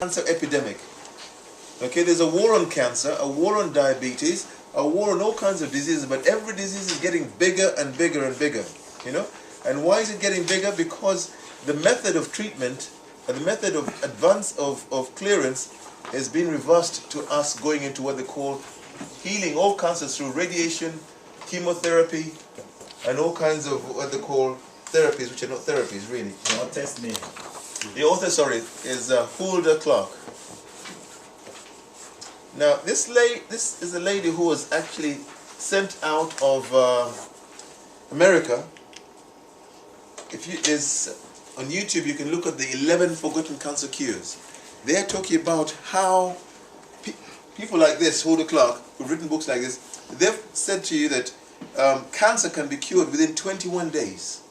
cancer epidemic. Okay, there's a war on cancer, a war on diabetes, a war on all kinds of diseases, but every disease is getting bigger and bigger and bigger, you know? And why is it getting bigger? Because the method of treatment and the method of advance of clearance has been reversed to us going into what they call healing all cancers through radiation, chemotherapy, and all kinds of what they call therapies, which are not therapies really. The author's name? The author, sorry, is Hulda Clark. Now, this is a lady who was actually sent out of America. If you on YouTube, you can look at the 11 forgotten cancer cures. They are talking about how people like this, Hulda Clark, who've written books like this, they've said to you that cancer can be cured within 21 days.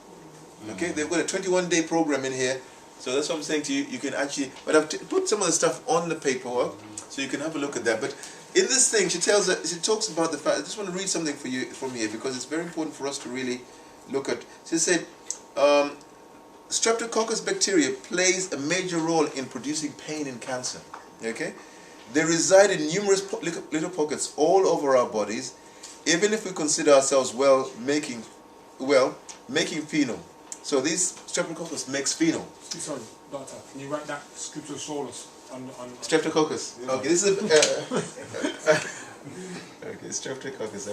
Okay, they've got a 21-day program in here. So that's what I'm saying to you. You can actually, but I've put some of the stuff on the paperwork, so you can have a look at that. But in this thing, she talks about the fact. I just want to read something for you from here because it's very important for us to really look at. She said, Streptococcus bacteria plays a major role in producing pain in cancer. Okay, they reside in numerous little pockets all over our bodies. Even if we consider ourselves making phenol. So these Streptococcus makes phenol. Sorry, Doctor, can you write that Streptosaurus on Streptococcus. Yeah. Okay, this is okay, Streptococcus.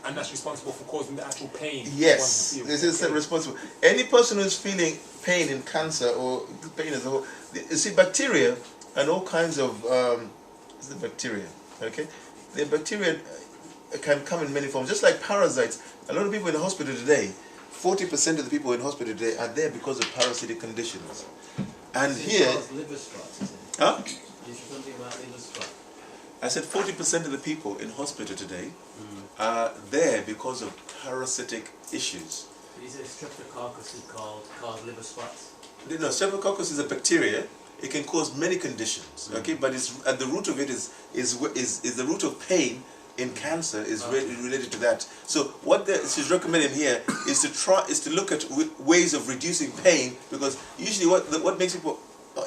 And that's responsible for causing the actual pain. Yes, this is responsible. Any person who's feeling pain in cancer or pain as a whole, you see, bacteria and all kinds of this is the bacteria. Okay, the bacteria can come in many forms, just like parasites. A lot of people in the hospital today, 40% of the people in hospital today are there because of parasitic conditions. And here, liver spots, is it? huh? You said something about liver spots. I said 40% of the people in hospital today are there because of parasitic issues. Did you say Streptococcus is called liver spots? No, Streptococcus is a bacteria. It can cause many conditions. Okay, but it's at the root of it is the root of pain in cancer is related to that. So what she's recommending here is to look at ways of reducing pain, because usually what makes people who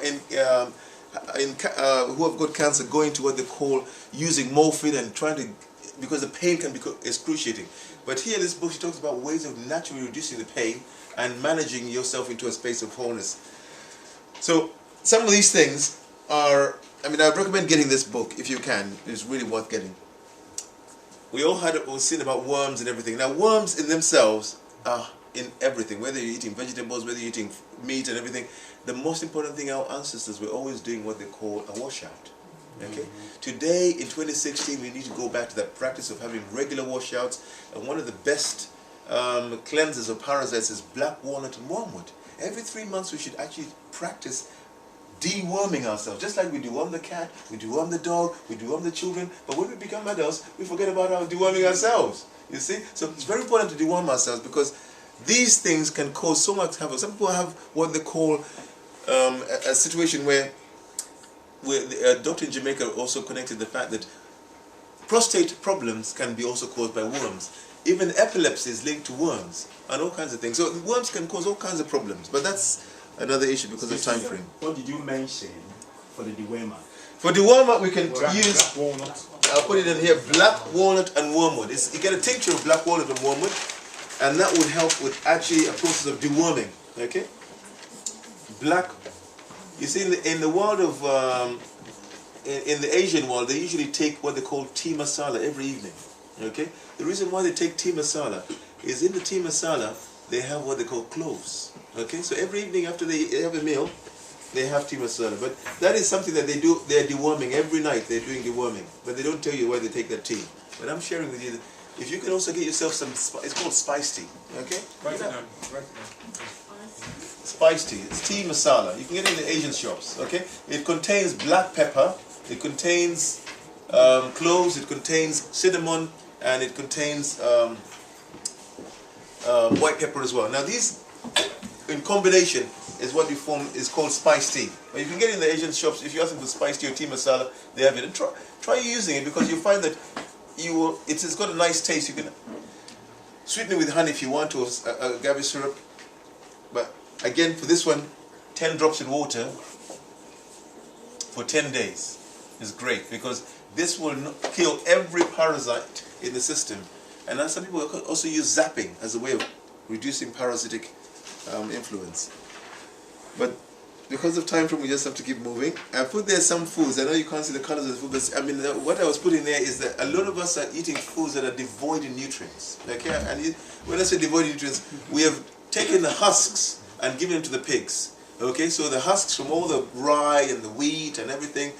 have got cancer go into what they call using morphine and trying to, because the pain can be excruciating. But here in this book she talks about ways of naturally reducing the pain and managing yourself into a space of wholeness. So some of these things are, I recommend getting this book if you can. It's really worth getting. We've seen about worms and everything. Now worms in themselves are in everything, whether you're eating vegetables, whether you're eating meat and everything. The most important thing, our ancestors were always doing what they call a washout. Okay? Today, in 2016, we need to go back to that practice of having regular washouts. And one of the best cleansers of parasites is black walnut and wormwood. Every 3 months, we should actually practice deworming ourselves, just like we deworm the cat, we deworm the dog, we deworm the children, but when we become adults, we forget about our deworming ourselves, you see? So it's very important to deworm ourselves, because these things can cause so much havoc. Some people have what they call a situation where a doctor in Jamaica also connected the fact that prostate problems can be also caused by worms. Even epilepsy is linked to worms and all kinds of things. So worms can cause all kinds of problems, but that's another issue because of time frame. What did you mention for the dewormer? For dewormer, we can use, black walnut. I'll put it in here, black walnut and wormwood. You get a tincture of black walnut and wormwood, and that would help with actually a process of deworming. Okay? You see, in the world of, in the Asian world, they usually take what they call tea masala every evening. Okay? The reason why they take tea masala is in the tea masala, they have what they call cloves. Okay, so every evening after they have a meal, they have tea masala. But that is something that they do. They are deworming every night. They're doing deworming, but they don't tell you why they take that tea. But I'm sharing with you that if you can also get yourself some, it's called spice tea. Okay, Right now. spice tea. It's tea masala. You can get it in the Asian shops. Okay, it contains black pepper. It contains cloves. It contains cinnamon, and it contains white pepper as well. Now these, in combination, is what you form is called spice tea. But you can get it in the Asian shops. If you ask them for spice tea or tea masala, they have it. And try using it, because you find that it's got a nice taste. You can sweeten it with honey if you want, or agave syrup. But again, for this one, 10 drops in water for 10 days is great, because this will kill every parasite in the system. And then some people also use zapping as a way of reducing parasitic influence. But because of time frame, we just have to keep moving. I put there some foods. I know you can't see the colors of the food, but I mean, what I was putting there is that a lot of us are eating foods that are devoid in nutrients. Okay, and when I say devoid in nutrients, we have taken the husks and given them to the pigs. Okay, so the husks from all the rye and the wheat and everything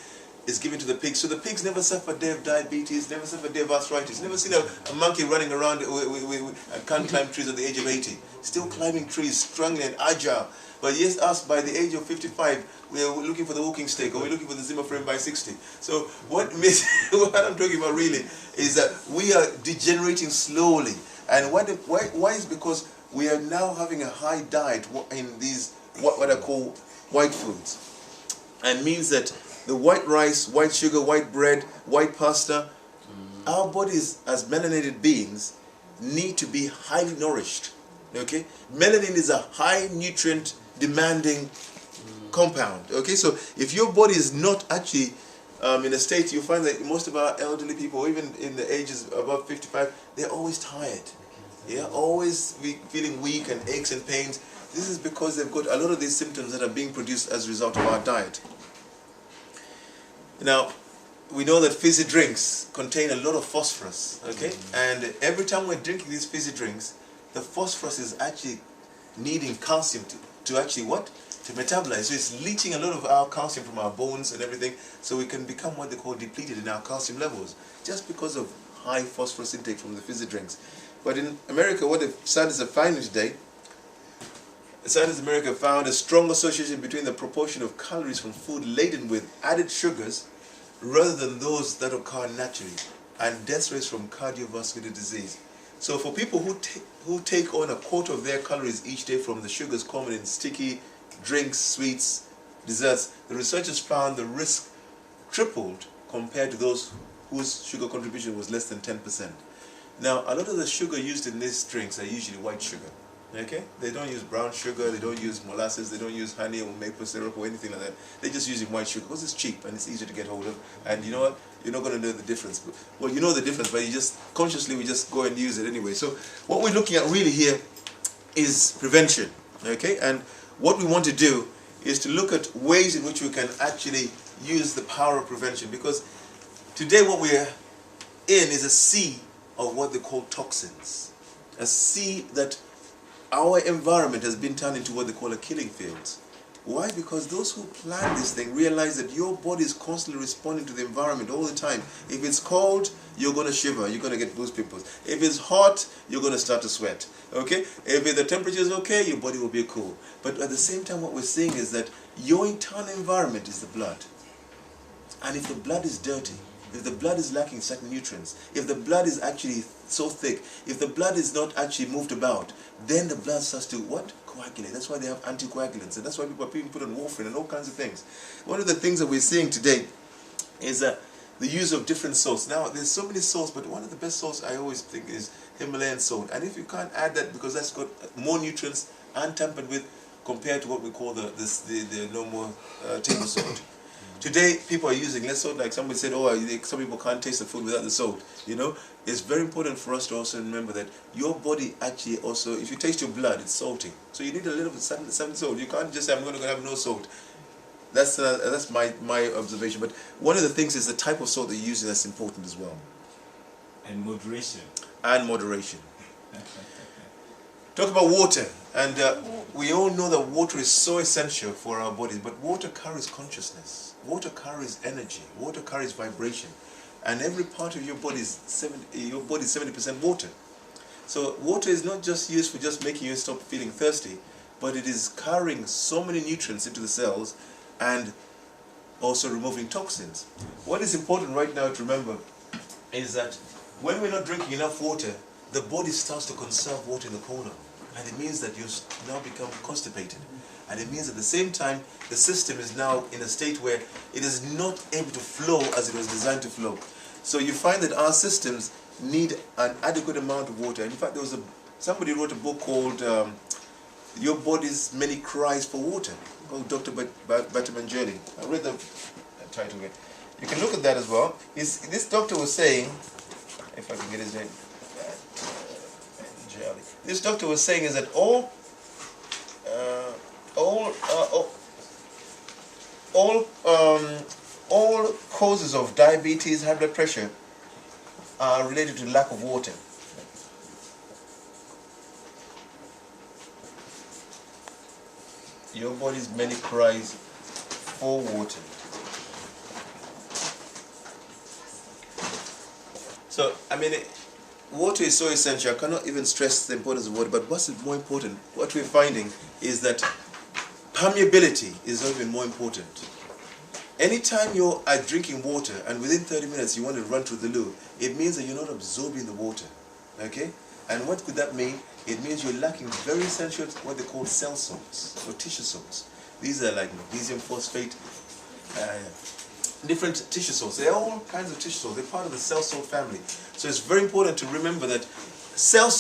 is given to the pigs. So the pigs never suffer a day of diabetes, never suffer a day of arthritis, never seen a monkey running around and can't climb trees at the age of 80. Still climbing trees, strong and agile. But yes, us by the age of 55, we are looking for the walking stick, or we're looking for the Zimmer frame by 60. So what I'm talking about really is that we are degenerating slowly. And why is because we are now having a high diet in these, what I call white foods. And means that the white rice, white sugar, white bread, white pasta, our bodies as melanated beings need to be highly nourished. Okay? Melanin is a high nutrient demanding compound. Okay, so if your body is not actually in a state, you find that most of our elderly people, or even in the ages above 55, they're always tired. Yeah, always feeling weak and aches and pains. This is because they've got a lot of these symptoms that are being produced as a result of our diet. Now, we know that fizzy drinks contain a lot of phosphorus. Okay, and every time we're drinking these fizzy drinks, the phosphorus is actually needing calcium to actually what? To metabolize. So it's leaching a lot of our calcium from our bones and everything, so we can become what they call depleted in our calcium levels, just because of high phosphorus intake from the fizzy drinks. But in America, what the scientists are finding today, the scientists in America found a strong association between the proportion of calories from food laden with added sugars rather than those that occur naturally, and death rates from cardiovascular disease. So for people who take on a quarter of their calories each day from the sugars common in sticky drinks, sweets, desserts, the researchers found the risk tripled compared to those whose sugar contribution was less than 10%. Now, a lot of the sugar used in these drinks are usually white sugar. Okay? They don't use brown sugar, they don't use molasses, they don't use honey or maple syrup or anything like that. They're just using white sugar because it's cheap and it's easy to get hold of. And you know what? You're not going to know the difference. Well, you know the difference, but you just consciously we just go and use it anyway. So what we're looking at really here is prevention. Okay? And what we want to do is to look at ways in which we can actually use the power of prevention, because today what we're in is a sea of what they call toxins. A sea that our environment has been turned into what they call a killing field. Why? Because those who plan this thing realize that your body is constantly responding to the environment all the time. If it's cold, you're going to shiver, you're going to get goose pimples. If it's hot, you're going to start to sweat. Okay? If the temperature is okay, your body will be cool. But at the same time, what we're seeing is that your internal environment is the blood. And if the blood is dirty, if the blood is lacking certain nutrients, if the blood is actually so thick, if the blood is not actually moved about, then the blood starts to what? Coagulate. That's why they have anticoagulants, and that's why people are being put on warfarin and all kinds of things. One of the things that we're seeing today is the use of different salts. Now, there's so many salts, but one of the best salts I always think is Himalayan salt. And if you can't add that, because that's got more nutrients untampered with compared to what we call the normal table salt. Today, people are using less salt. Like somebody said, oh, some people can't taste the food without the salt. You know, it's very important for us to also remember that your body actually also, if you taste your blood, it's salty. So you need a little bit of some salt. You can't just say, I'm going to have no salt. That's my observation. But one of the things is the type of salt that you're using that's important as well. And moderation. And moderation. Talk about water. And we all know that water is so essential for our bodies. But water carries consciousness. Water carries energy. Water carries vibration. And every part of your body is 70% water. So water is not just used for just making you stop feeling thirsty, but it is carrying so many nutrients into the cells and also removing toxins. What is important right now to remember is that when we're not drinking enough water, the body starts to conserve water in the colon. And it means that you now become constipated. And it means at the same time, the system is now in a state where it is not able to flow as it was designed to flow. So you find that our systems need an adequate amount of water. And in fact, somebody wrote a book called Your Body's Many Cries for Water. Oh, Dr. Batamanjeli. I read the title again. You can look at that as well. This doctor was saying, if I can get his name, this doctor was saying is that all causes of diabetes, high blood pressure, are related to lack of water. Your body's mainly cries for water. So, I mean, water is so essential. I cannot even stress the importance of water. But what's more important, what we're finding is that permeability is not even more important. Anytime you are drinking water and within 30 minutes you want to run to the loo, it means that you're not absorbing the water. Okay? And what could that mean? It means you're lacking very essential, what they call cell salts or tissue salts. These are like magnesium phosphate, different tissue salts. They're all kinds of tissue salts. They're part of the cell salt family. So it's very important to remember that cell